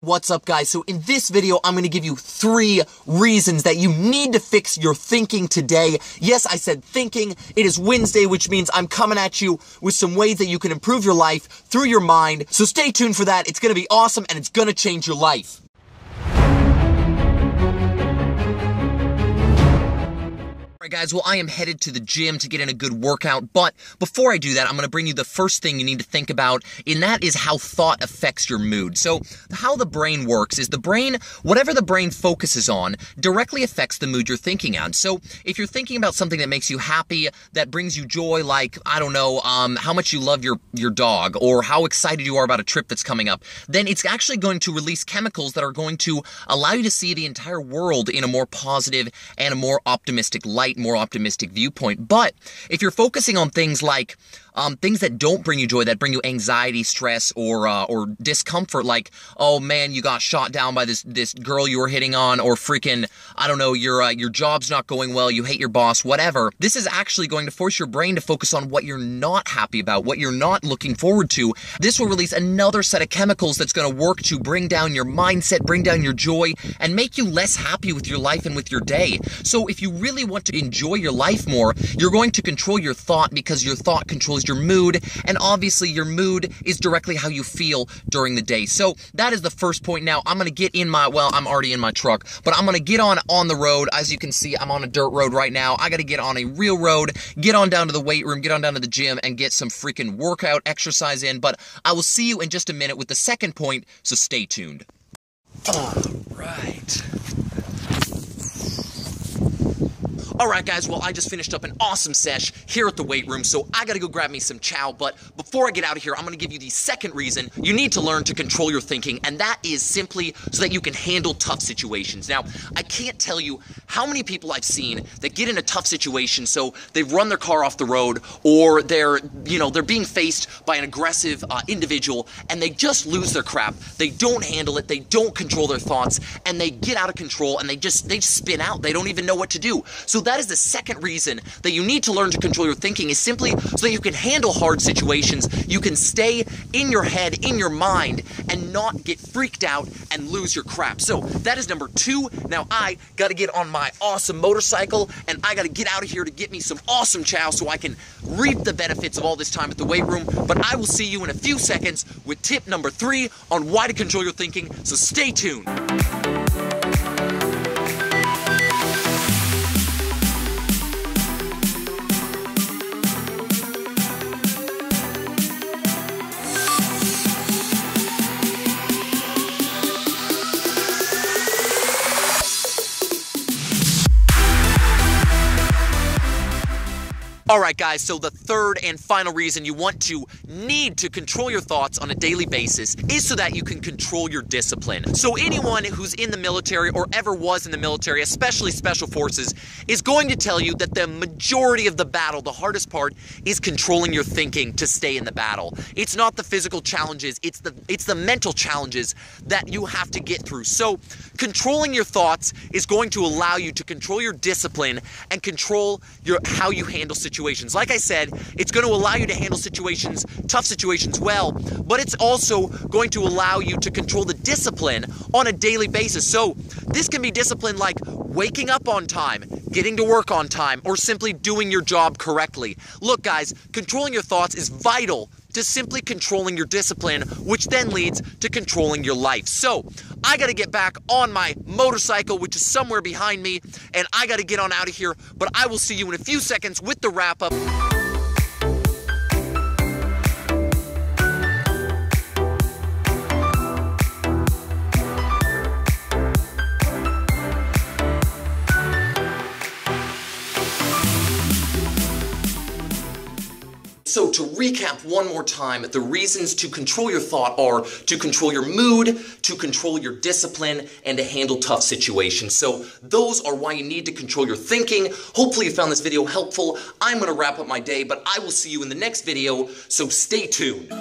What's up, guys? So in this video, I'm going to give you 3 reasons that you need to fix your thinking today. Yes, I said thinking. It is Wednesday, which means I'm coming at you with some ways that you can improve your life through your mind. So stay tuned for that. It's going to be awesome and it's going to change your life. Alright guys, well I am headed to the gym to get in a good workout, but before I do that, I'm going to bring you the first thing you need to think about, and that is how thought affects your mood. So, how the brain works is whatever the brain focuses on, directly affects the mood you're thinking on. So, if you're thinking about something that makes you happy, that brings you joy, like, I don't know, how much you love your dog, or how excited you are about a trip that's coming up, then it's actually going to release chemicals that are going to allow you to see the entire world in a more positive and a more optimistic light, more optimistic viewpoint. But if you're focusing on things like things that don't bring you joy, that bring you anxiety, stress, or discomfort, like, oh man, you got shot down by this girl you were hitting on, or freaking, I don't know, your job's not going well, you hate your boss, whatever. This is actually going to force your brain to focus on what you're not happy about, what you're not looking forward to. This will release another set of chemicals that's going to work to bring down your mindset, bring down your joy, and make you less happy with your life and with your day. So if you really want to enjoy your life more, you're going to control your thought, because your thought controls your mood, and obviously your mood is directly how you feel during the day. So that is the first point. Now I'm going to get in I'm already in my truck, but I'm going to get on the road. As you can see, I'm on a dirt road right now. I got to get on a real road, get on down to the weight room, get on down to the gym, and get some freaking workout exercise in. But I will see you in just a minute with the second point, so stay tuned. All right. Alright guys, well I just finished up an awesome sesh here at the weight room, so I gotta go grab me some chow, but before I get out of here, I'm gonna give you the second reason you need to learn to control your thinking, and that is simply so that you can handle tough situations. Now, I can't tell you how many people I've seen that get in a tough situation, so they've run their car off the road, or they're being faced by an aggressive individual, and they just lose their crap. They don't handle it, they don't control their thoughts, and they get out of control, and they just spin out. They don't even know what to do. So that is the second reason that you need to learn to control your thinking, is simply so that you can handle hard situations. You can stay in your head, in your mind, and not get freaked out and lose your crap. So that is number 2. Now I gotta get on my awesome motorcycle, and I gotta get out of here to get me some awesome chow so I can reap the benefits of all this time at the weight room. But I will see you in a few seconds with tip number 3 on why to control your thinking, so stay tuned. Alright guys, so the third and final reason you need to control your thoughts on a daily basis is so that you can control your discipline. So anyone who's in the military or ever was in the military, especially Special Forces, is going to tell you that the majority of the battle, the hardest part, is controlling your thinking to stay in the battle. It's not the physical challenges, it's the mental challenges that you have to get through. So controlling your thoughts is going to allow you to control your discipline and control how you handle situations. Like I said, it's going to allow you to handle tough situations well, but it's also going to allow you to control the discipline on a daily basis. So this can be discipline like waking up on time, getting to work on time, or simply doing your job correctly. Look guys, controlling your thoughts is vital to simply controlling your discipline, which then leads to controlling your life. So I gotta get back on my motorcycle, which is somewhere behind me, and I gotta get on out of here, but I will see you in a few seconds with the wrap-up. So to recap one more time, the reasons to control your thought are to control your mood, to control your discipline, and to handle tough situations. So those are why you need to control your thinking. Hopefully you found this video helpful. I'm going to wrap up my day, but I will see you in the next video, so stay tuned.